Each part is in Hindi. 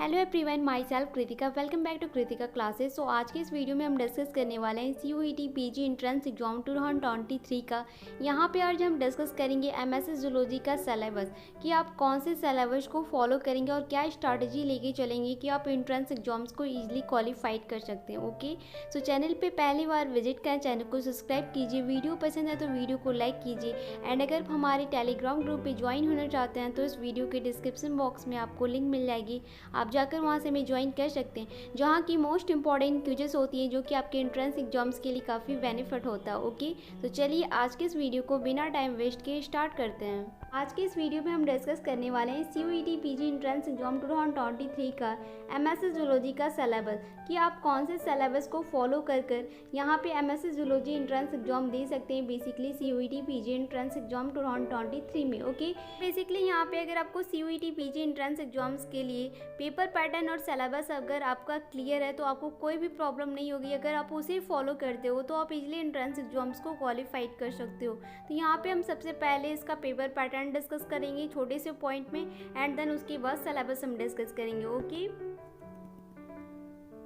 Hello everyone, myself Kritika. Welcome back to Kritika classes. So आज के इस वीडियो में हम डिस्कस करने वाले हैं CUET PG एंट्रेंस एग्जाम 2023 का। यहाँ पे आज हम डिस्कस करेंगे MSc जूलॉजी का सिलेबस कि आप कौन से सिलेबस को फॉलो करेंगे और क्या स्ट्रैटेजी लेके चलेंगे कि आप एंट्रेंस एग्जाम्स को ईजिली क्वालिफाइड कर सकते हैं। ओके, सो चैनल पर पहली बार विजिट करें, चैनल को सब्सक्राइब कीजिए, वीडियो पसंद है तो वीडियो को लाइक कीजिए। एंड अगर हमारे टेलीग्राम ग्रुप पर ज्वाइन होना चाहते हैं तो इस वीडियो के डिस्क्रिप्शन बॉक्स में आपको लिंक मिल जाएगी, आप जाकर वहाँ से हमें ज्वाइन कर सकते हैं, जहाँ की मोस्ट इंपॉर्टेंट क्विजेस होती हैं जो कि आपके एंट्रेंस एग्जाम्स के लिए काफ़ी बेनिफिट होता है। ओके, तो चलिए आज के इस वीडियो को बिना टाइम वेस्ट किए स्टार्ट करते हैं। आज के इस वीडियो में हम डिस्कस करने वाले हैं CUET PG एंट्रेंस एग्जाम 2023 का MSc जूलॉजी का सिलेबस कि आप कौन से सिलेबस को फॉलो कर यहाँ पे MSc जूलॉजी एंट्रेंस एग्जाम दे सकते हैं basically CUET PG entrance exam 2023 में। ओके, बेसिकली यहाँ पे अगर आपको CUET PG एंट्रेंस एग्जाम्स के लिए पेपर पैटर्न और सिलेबस अगर आपका क्लियर है तो आपको कोई भी प्रॉब्लम नहीं होगी। अगर आप उसे फॉलो करते हो तो आप इजीली एंट्रेंस एग्जाम्स को क्वालिफाइड कर सकते हो। तो यहाँ पे हम सबसे पहले इसका पेपर पैटर्न डिस्कस करेंगे छोटे से पॉइंट में, एंड देन उसके बाद सिलेबस हम डिस्कस करेंगे। Okay,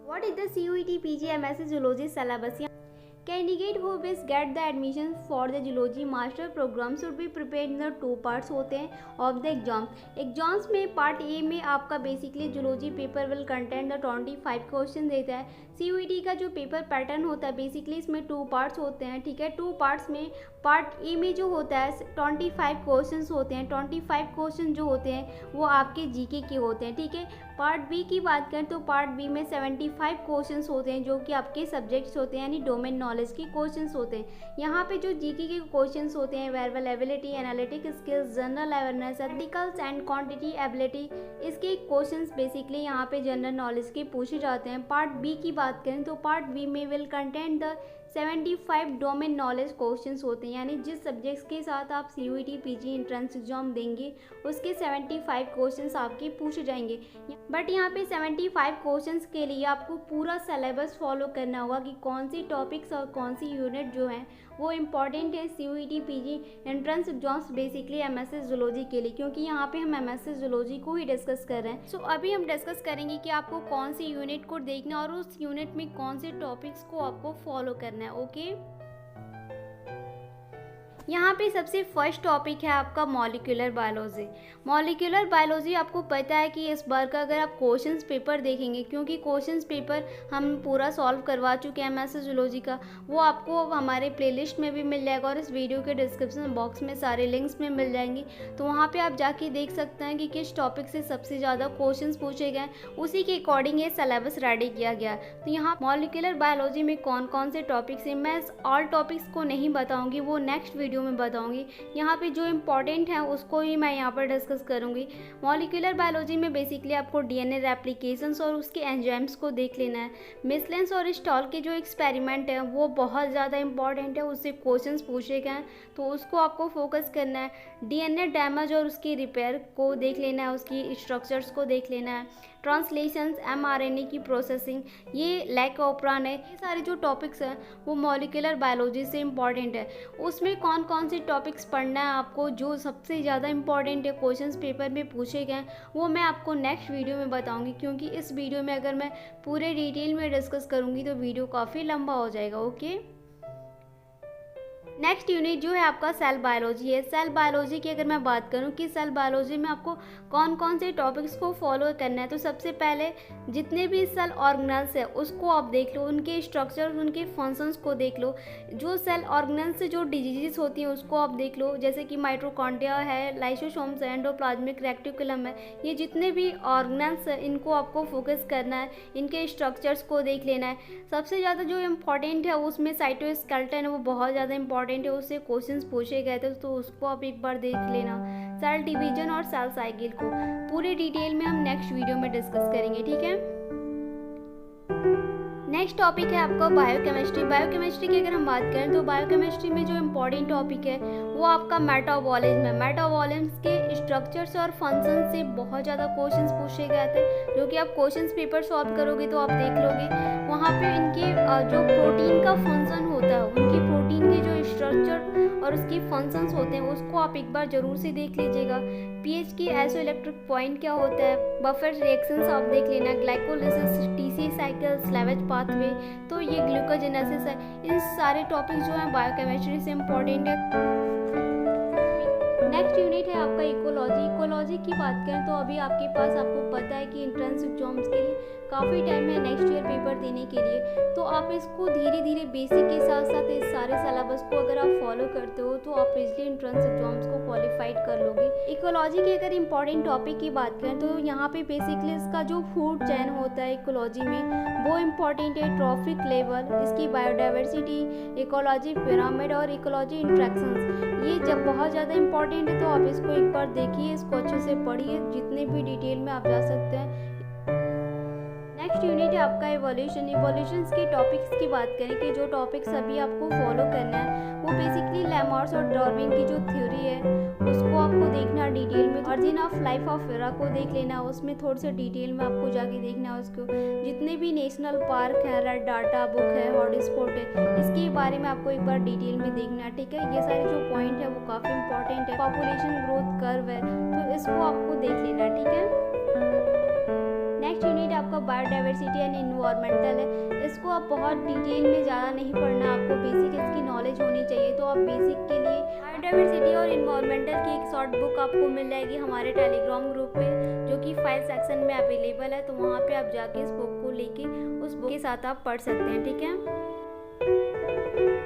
what is the CUET PG MSc zoology syllabus? Candidate who wish get the admission for the zoology master programme should be prepared in the 2 parts होते हैं ऑफ द एग्जाम्स में पार्ट ए में आपका basically zoology paper will content the 25 question देता है। CUET का जो पेपर पैटर्न होता है बेसिकली इसमें 2 पार्ट्स होते हैं। ठीक है, 2 पार्ट्स में पार्ट ए में जो होता है 25 क्वेश्चन होते हैं। 25 क्वेश्चन जो होते हैं वो आपके जीके के होते हैं। ठीक है, पार्ट बी की बात करें तो पार्ट बी में 75 क्वेश्चंस होते हैं जो कि आपके सब्जेक्ट्स होते हैं यानी डोमेन नॉलेज के क्वेश्चंस होते हैं। यहाँ पे जो जीके के क्वेश्चंस होते हैं verbal ability, analytic skills, general awareness, articles and quantity ability, इसके क्वेश्चंस बेसिकली यहाँ पे जनरल नॉलेज के पूछे जाते हैं। पार्ट बी की बात करें तो पार्ट बी में will content the 75 domain knowledge questions होते हैं, यानी जिस सब्जेक्ट्स के साथ आप CUET PG एंट्रेंस एग्जाम देंगे उसके 75 क्वेश्चंस आपके पूछे जाएंगे। बट यहाँ पे 75 क्वेश्चंस के लिए आपको पूरा सिलेबस फॉलो करना होगा कि कौन सी टॉपिक्स और कौन सी यूनिट जो हैं वो इम्पॉर्टेंट है CUET PG entrance exams basically MSc zoology के लिए, क्योंकि यहाँ पे हम MSc जूलॉजी को ही डिस्कस कर रहे हैं। सो अभी हम डिस्कस करेंगे कि आपको कौन सी यूनिट को देखना और उस यूनिट में कौन से टॉपिक्स को आपको फॉलो करना है। ओके, यहाँ पे सबसे फर्स्ट टॉपिक है आपका मॉलिक्यूलर बायोलॉजी। मॉलिक्यूलर बायोलॉजी आपको पता है कि इस बार का अगर आप क्वेश्चंस पेपर देखेंगे, क्योंकि क्वेश्चंस पेपर हम पूरा सॉल्व करवा चुके हैं MSc जूलॉजी का, वो आपको हमारे प्लेलिस्ट में भी मिल जाएगा और इस वीडियो के डिस्क्रिप्शन बॉक्स में सारे लिंक्स में मिल जाएंगे। तो वहाँ पर आप जाके देख सकते हैं कि किस टॉपिक से सबसे ज़्यादा क्वेश्चन पूछे गए, उसी के अकॉर्डिंग ये सिलेबस रेडी किया गया। तो यहाँ मॉलिक्यूलर बायोलॉजी में कौन कौन से टॉपिक्स हैं, मैं ऑल टॉपिक्स को नहीं बताऊँगी, वो नेक्स्ट वीडियो में बताऊंगी। यहाँ पे जो इम्पोर्टेंट है उसको ही मैं यहाँ पर डिस्कस करूंगी। मॉलिक्यूलर बायोलॉजी में बेसिकली आपको DNA रेप्लिकेशंस और उसके एंजाइम्स को देख लेना है। मिसलेंस और स्टॉल के जो एक्सपेरिमेंट है वो बहुत ज़्यादा इंपॉर्टेंट है, उससे क्वेश्चंस पूछे गए तो उसको आपको फोकस करना है। DNA डैमेज और उसकी रिपेयर को देख लेना है, उसकी स्ट्रक्चर्स को देख लेना है। ट्रांसलेशंस, mRNA की प्रोसेसिंग, ये लैकोप्रान है, ये सारे जो टॉपिक्स हैं वो मॉलिक्यूलर बायोलॉजी से इम्पॉर्टेंट है। उसमें कौन कौन से टॉपिक्स पढ़ना है आपको जो सबसे ज़्यादा इंपॉर्टेंट है क्वेश्चंस पेपर में पूछे गए वो मैं आपको नेक्स्ट वीडियो में बताऊंगी, क्योंकि इस वीडियो में अगर मैं पूरे डिटेल में डिस्कस करूँगी तो वीडियो काफ़ी लंबा हो जाएगा। ओके, नेक्स्ट यूनिट जो है आपका सेल बायोलॉजी है। सेल बायोलॉजी की अगर मैं बात करूं कि सेल बायोलॉजी में आपको कौन कौन से टॉपिक्स को फॉलो करना है, तो सबसे पहले जितने भी सेल ऑर्गेनल्स है उसको आप देख लो, उनके स्ट्रक्चर, उनके फंक्शंस को देख लो। जो सेल ऑर्गेनल्स से जो डिजीज़ होती हैं उसको आप देख लो, जैसे कि माइटोकॉन्ड्रिया है, लाइसोसोम्स है, एंडोप्लाज्मिक रेक्टिकुलम है, ये जितने भी ऑर्गेनल्स है इनको आपको फोकस करना है, इनके स्ट्रक्चर्स को देख लेना है। सबसे ज़्यादा जो इम्पॉर्टेंट है उसमें साइटोस्केलेटन है, वो बहुत ज़्यादा इंपॉर्टेंट है, उससे क्वेश्चंस पूछे गए थे तो उसको आप एक बार देख लेना। सेल डिवीजन और सेल साइकिल को पूरी डिटेल में हम नेक्स्ट वीडियो में डिस्कस करेंगे। ठीक है, नेक्स्ट टॉपिक है आपका बायोकेमिस्ट्री। बायोकेमिस्ट्री की अगर हम बात करें तो बायोकेमिस्ट्री में जो इम्पोर्टेंट टॉपिक है वो आपका मेटाबॉलिज्म है। मेटाबॉलिज्म के स्ट्रक्चर्स और फंक्शन से बहुत ज़्यादा क्वेश्चंस पूछे गए थे, जो कि आप क्वेश्चंस पेपर सॉल्व करोगे तो आप देख लोगे वहाँ पे इनके जो प्रोटीन का फंक्शन होता होता है, उनकी प्रोटीन के जो स्ट्रक्चर और उसकी फंक्शंस होते हैं उसको आप एक बार ज़रूर से देख लीजिएगा। पीएच की आइसोइलेक्ट्रिक पॉइंट क्या होता है, बफर रिएक्शंस आप देख लेना, ग्लाइकोलिसिस, टीसी साइकिल, स्लैवेज पाथवे, तो ये ग्लूकोजेनेसिस है। इन सारे टॉपिक जो हैं बायोकेमिस्ट्री से इम्पोर्टेंट है। नेक्स्ट यूनिट है आपका इकोलॉजी। इकोलॉजी की बात करें तो अभी आपके पास, आपको पता है कि एंट्रेंस एग्जाम्स के लिए काफ़ी टाइम है नेक्स्ट ईयर पेपर देने के लिए, तो आप इसको धीरे धीरे बेसिक के साथ साथ इस सारे सिलेबस को अगर आप फॉलो करते हो तो आप इजली एंट्रेंस एग्जाम्स को क्वालिफाइड कर लोगे। इकोलॉजी के अगर इंपॉर्टेंट टॉपिक की बात करें तो यहाँ पे बेसिकली इसका जो फूड चैन होता है इकोलॉजी में वो इम्पॉर्टेंट है, ट्रॉफिक लेवल, इसकी बायोडाइवर्सिटी, इकोलॉजी पिरामिड और इकोलॉजी इंट्रैक्शंस, ये जब बहुत ज़्यादा इंपॉर्टेंट है तो आप इसको एक बार देखिए, इसको अच्छे से पढ़िए, जितने भी डिटेल में आप जा सकते हैं। नेक्स्ट यूनिट है आपका इवोल्यूशन। इवोल्यूशंस के टॉपिक्स की बात करें कि जो टॉपिक्स अभी आपको फॉलो करना है वो बेसिकली लैमार्स और डार्विन की जो थ्योरी है उसको आपको देखना डिटेल में, origin of life of era को देख लेना, उसमें थोड़ा सा डिटेल में आपको जाके देखना है उसको, जितने भी नेशनल पार्क है, रेड डाटा बुक है, हॉटस्पॉट है, इसके बारे में आपको एक बार डिटेल में देखना है, ठीक है। ये सारे जो पॉइंट है वो काफ़ी इंपॉर्टेंट है। पॉपुलेशन ग्रोथ कर्व है तो इसको आपको देख लेना, ठीक है। नेक्स्ट यूनिट आपका बायोडाइवर्सिटी एंड इन्वायरमेंटल है। इसको आप बहुत डिटेल में ज़्यादा नहीं पढ़ना, आपको बेसिक इसकी नॉलेज होनी चाहिए, तो आप बेसिक के लिए बायोडाइवर्सिटी और इन्वायरमेंटल की एक शॉर्ट बुक आपको मिल जाएगी हमारे टेलीग्राम ग्रुप पे, जो कि फाइल सेक्शन में अवेलेबल है, तो वहाँ पे आप जाके इस बुक को लेके उस बुक के साथ आप पढ़ सकते हैं, ठीक है।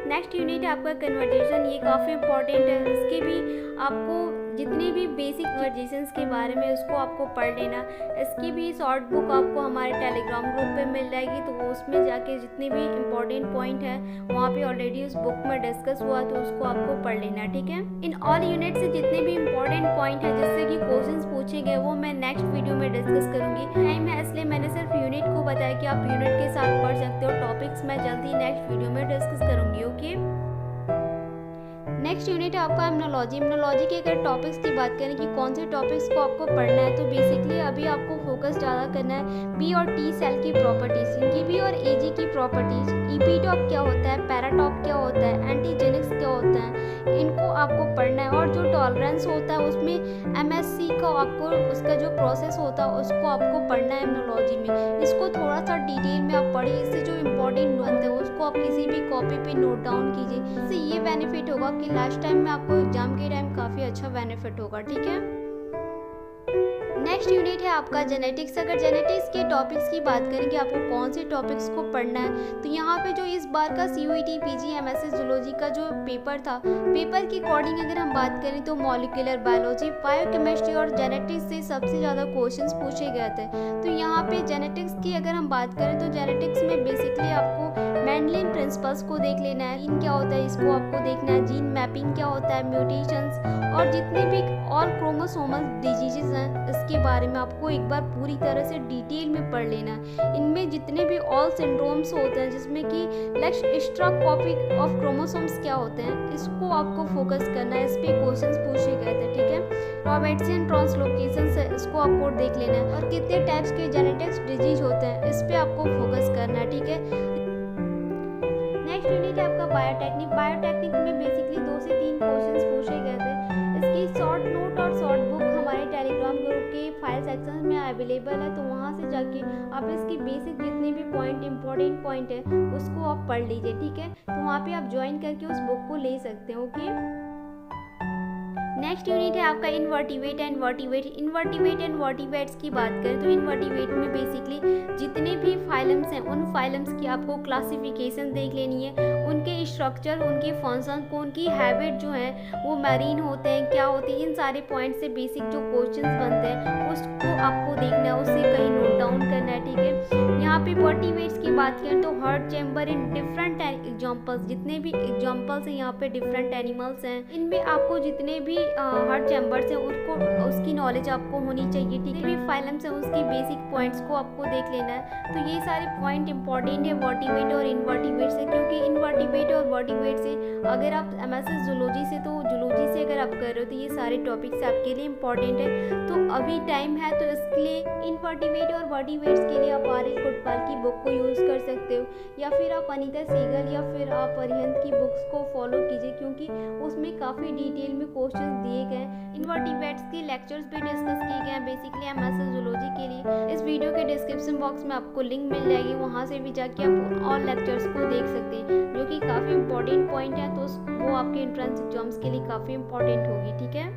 नेक्स्ट यूनिट है आपका कन्वर्जेशन। ये काफ़ी इंपॉर्टेंट है, इसके भी आपको जितने भी बेसिक कन्वर्जेशंस के बारे में उसको आपको पढ़ लेना। इसकी भी शॉर्ट बुक आपको हमारे टेलीग्राम ग्रुप पे मिल जाएगी, तो उसमें जाके जितने भी इंपॉर्टेंट पॉइंट है वहाँ पे ऑलरेडी उस बुक में डिस्कस हुआ, तो उसको आपको पढ़ लेना, ठीक है। इन ऑल यूनिट से जितने भी इंपॉर्टेंट पॉइंट है जिससे कि क्वेश्चंस पूछे गए वो मैं नेक्स्ट वीडियो में डिस्कस करूँगी। टाइम है इसलिए मैंने सिर्फ यूनिट को बताया कि आप यूनिट के साथ पढ़ सकते हो। टॉपिक्स मैं जल्दी नेक्स्ट वीडियो में डिस्कस करूँगी, ओके। नेक्स्ट यूनिट है आपका इम्यूनोलॉजी। इम्यूनोलॉजी के अगर टॉपिक्स की बात करें कि कौन से टॉपिक्स को आपको पढ़ना है, तो बेसिकली अभी आपको फोकस ज़्यादा करना है बी और टी सेल की प्रॉपर्टीज, इनकी बी और एजी की प्रॉपर्टीज, ईपीटॉप क्या होता है, पैराटॉप क्या होता है, एंटीजेनिक्स क्या होता है, इनको आपको पढ़ना है। और जो टॉलरेंस होता है उसमें एमएससी का आपको उसका जो प्रोसेस होता है उसको आपको पढ़ना है इम्यूनोलॉजी में। इसको थोड़ा सा डिटेल में आप पढ़िए, इससे जो इंपॉर्टेंट बनते हैं उसको आप किसी भी कॉपी पे नोट डाउन कीजिए। इससे ये बेनिफिट होगा कि लास्ट टाइम में आपको एग्जाम के टाइम काफ़ी अच्छा बेनिफिट होगा, ठीक है। नेक्स्ट यूनिट है आपका जेनेटिक्स। अगर जेनेटिक्स के टॉपिक्स की बात करें कि आपको कौन से टॉपिक्स को पढ़ना है, तो यहाँ पे जो इस बार का CUET PG MSc जूलॉजी का जो पेपर था, पेपर के अकॉर्डिंग अगर हम बात करें तो मॉलिक्यूलर बायोलॉजी, बायोकेमिस्ट्री और जेनेटिक्स से सबसे ज़्यादा क्वेश्चंस पूछे गए थे। तो यहाँ पे जेनेटिक्स की अगर हम बात करें तो जेनेटिक्स में बेसिकली आपको मेंडलियन प्रिंसिपल्स को देख लेना है, जीन क्या होता है इसको आपको देखना है, जीन मैपिंग क्या होता है, म्यूटेशंस और जितने भी ऑल क्रोमोसोमल डिजीजेस हैं इसके बारे में आपको एक बार पूरी तरह से डिटेल में पढ़ लेना है। इनमें जितने भी ऑल सिंड्रोम्स होते हैं जिसमें कि lacks extra copy of chromosomes क्या होते हैं, इसको आपको फोकस करना है, इस पे क्वेश्चंस पूछे गए थे, ठीक है। रॉबर्टसन ट्रांसलोकेशंस है, इसको आपको देख लेना है, और कितने टाइप्स के जेनेटिक्स डिजीज होते हैं इस पे आपको फोकस करना है, ठीक है। नेक्स्ट यूनिट है आपका बायोटेक्निक। बायोटेक्निक में बेसिकली 2 से 3 क्वेश्चंस पूछे गए थे। इसकी शॉर्ट नोट और शॉर्ट बुक हमारे टेलीग्राम ग्रुप के फाइल सेक्शन में अवेलेबल है, तो वहाँ से जाके आप इसकी बेसिक जितने भी पॉइंट इंपॉर्टेंट पॉइंट है उसको आप पढ़ लीजिए, ठीक है। तो वहाँ पे आप ज्वाइन करके उस बुक को ले सकते हैं, ओके। नेक्स्ट यूनिट है आपका इनवर्टिवेट एंड वर्टिवेट। इनवर्टिवेट एंड वर्टिवेट्स की बात करें तो इनवर्टिवेट में बेसिकली जितने भी फाइलम्स हैं उन फाइलम्स की आपको क्लासिफिकेशन देख लेनी है, उनके स्ट्रक्चर, उनके फंक्शन को, उनकी हैबिट जो है वो मैरीन होते हैं क्या होती है, इन सारे पॉइंट से बेसिक जो क्वेश्चंस बनते हैं उसको आपको देखना है, उससे कहीं नोट डाउन करना है, ठीक है। यहाँ पे वर्टिवेट्स की बात करें तो heart chamber in different examples, जितने भी एग्जाम्पल्स हैं यहाँ पे डिफरेंट एनिमल्स हैं, इनमें आपको जितने भी हार्ट चैम्बर्स हैं उनको उसकी नॉलेज आपको होनी चाहिए, ठीक है। भी फाइलम्स हैं उसकी बेसिक पॉइंट्स को आपको देख लेना है। तो ये सारे पॉइंट इंपॉर्टेंट है वर्टिवेट और इनवर्टिवेट से, क्योंकि इनवर्टिवेट और वर्टिवेट से अगर आप MSc जूलॉजी से, तो जूलॉजी से अगर आप कर रहे हो तो ये सारे टॉपिक्स आपके लिए इंपॉर्टेंट है। तो अभी टाइम है तो इसके लिए इनवर्टिवेट और वर्टिवेट्स के लिए आप RL को सतपाल की बुक को यूज़ कर सकते हो, या फिर आप अनीता सहगल या फिर आप अरिहंत की बुक्स को फॉलो कीजिए, क्योंकि उसमें काफ़ी डिटेल में क्वेश्चन दिए गए हैं। इनवर्टिब्रेट्स के लेक्चर्स भी डिस्कस किए गए हैं बेसिकली एमएससी जूलॉजी के लिए। इस वीडियो के डिस्क्रिप्शन बॉक्स में आपको लिंक मिल जाएगी, वहाँ से भी जाके आप और लेक्चर्स को देख सकते हैं, जो कि काफ़ी इंपॉर्टेंट पॉइंट है, तो वो आपके एंट्रेंस एग्जाम्स के लिए काफ़ी इंपॉर्टेंट होगी। ठीक है,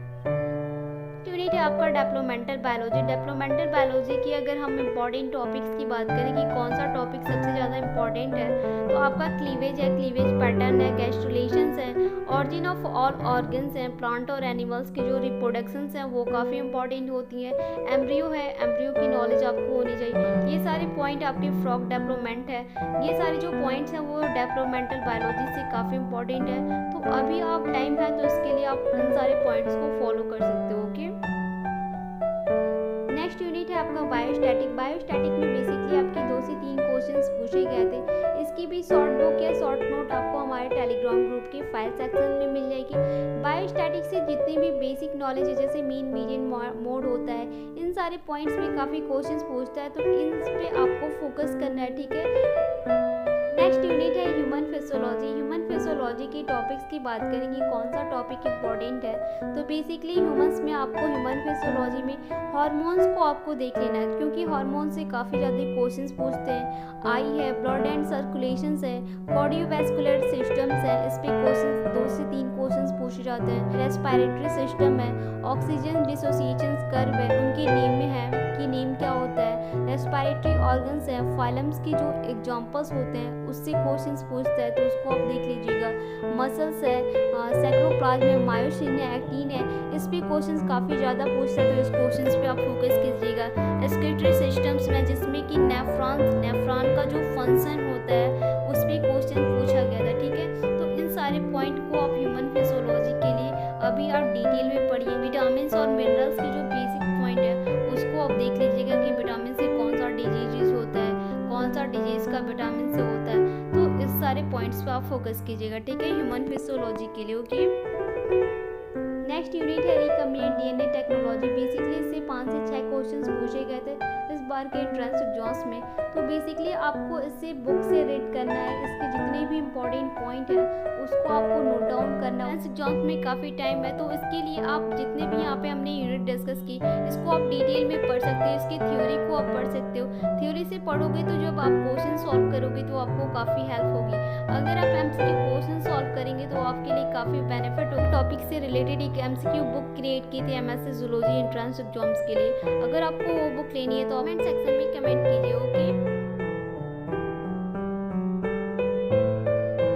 यूनिट है आपका डेवलपमेंटल बायोलॉजी। डेवलपमेंटल बायोलॉजी की अगर हम इम्पॉर्टेंट टॉपिक्स की बात करें कि कौन सा टॉपिक सबसे ज़्यादा इम्पॉर्टेंट है, तो आपका क्लीवेज है, क्लीवेज पैटर्न है, गैस्ट्रुलेशंस है, ऑरिजिन ऑफ ऑल ऑर्गन्स हैं, प्लांट और एनिमल्स की जो रिप्रोडक्शंस हैं वो काफ़ी इंपॉर्टेंट होती हैं, एम्ब्रियो है, एम्ब्रियो की नॉलेज आपको होनी चाहिए। ये सारे पॉइंट आपके फ्रॉग डेवलपमेंट है, ये सारे जो पॉइंट्स हैं वो डेवलपमेंटल बायोलॉजी से काफ़ी इंपॉर्टेंट है। तो अभी आप टाइम है तो इसके लिए आप इन सारे पॉइंट्स को फॉलो कर सकते हो। ओके, नेक्स्ट यूनिट है आपका बायोस्टैटिक। बायोस्टैटिक में बेसिकली आपके 2 से 3 क्वेश्चंस पूछे गए थे। इसकी भी शॉर्ट बुक या शॉर्ट नोट आपको हमारे टेलीग्राम ग्रुप के फाइल सेक्शन में मिल जाएगी। बायोस्टैटिक से जितनी भी बेसिक नॉलेज है, जैसे मीन मीडियन मोड होता है, इन सारे पॉइंट्स में काफ़ी क्वेश्चंस पूछता है, तो इन पे आपको फोकस करना है। ठीक है, नेक्स्ट यूनिट है ह्यूमन फिजियोलॉजी। ह्यूमन फिजियोलॉजी की टॉपिक्स की बात करें कि कौन सा टॉपिक इंपॉर्टेंट है, तो बेसिकली ह्यूमंस में आपको ह्यूमन फिजियोलॉजी में हार्मोन्स को आपको देख लेना है, क्योंकि हार्मोन से काफ़ी ज़्यादा क्वेश्चंस पूछते हैं। आई है, ब्लड एंड सर्कुलेशंस है, कार्डियोवैस्कुलर सिस्टम्स है, इस पे क्वेश्चंस 2 से 3 क्वेश्चंस पूछे जाते हैं। रेस्पिरेटरी सिस्टम है, ऑक्सीजन डिसोसिएशन कर्व है, उनके नेम में है कि नेम क्या होता है। रेस्पिरेटरी ऑर्गन्स हैं, फाइलम्स की जो एग्जांपल्स होते हैं उससे क्वेश्चंस पूछता है, तो उसको आप देख लीजिएगा। मसल्स है, सैक्रोप्लाज्म है, मायोसिन है, एक्टिन है, इस पे क्वेश्चंस काफ़ी ज़्यादा पूछता है, तो इस क्वेश्चंस पे आप फोकस कीजिएगा। रेस्पिरेटरी सिस्टम्स में जिसमें कि नेफ्रॉन का जो फंक्शन होता है उस पर क्वेश्चन पूछा गया था। ठीक है, तो इन सारे पॉइंट को आप ह्यूमन फिजियोलॉजी के लिए अभी आप डिटेल में पढ़िए। विटामिन और मिनरल्स की जो बेसिक पॉइंट है उसको आप देख लीजिएगा कि विटामिन से कौन सा डिजीज होता है, कौन सा डिजीज का विटामिन से होता है, तो इस सारे पॉइंट्स पे आप फोकस कीजिएगा। ठीक है, ह्यूमन फिजियोलॉजी के लिए। ओके, नेक्स्ट यूनिट है रिकम्बिनेंट डीएनए टेक्नोलॉजी। बेसिकली इससे 5 से 6 क्वेश्चंस पूछे गए थे इस बार के एंट्रेंस एग्जाम्स में, तो बेसिकली आपको इससे बुक से रीड करना है, इसके जितने भी इंपॉर्टेंट पॉइंट है उसको आपको नोट डाउन करना है। एग्जाम्स में काफ़ी टाइम है, तो इसके लिए आप जितने भी यहाँ पे हमने यूनिट डिस्कस की इसको आप डिटेल में पढ़ सकते हैं, इसकी थ्योरी को आप पढ़ सकते हो। थ्योरी से पढ़ोगे तो जब आप क्वेश्चन सॉल्व करोगे तो आपको काफ़ी हेल्प होगी। अगर आप एमसीक्यू क्वेश्चन सॉल्व करेंगे तो आपके लिए काफ़ी बेनिफिट होगा। टॉपिक से रिलेटेड एक एमसीक्यू बुक क्रिएट की थी एमएससी जूलॉजी एंट्रेंस एग्जाम्स के लिए, अगर आपको वो बुक लेनी है तो कमेंट सेक्शन में कमेंट कीजिए। ओके।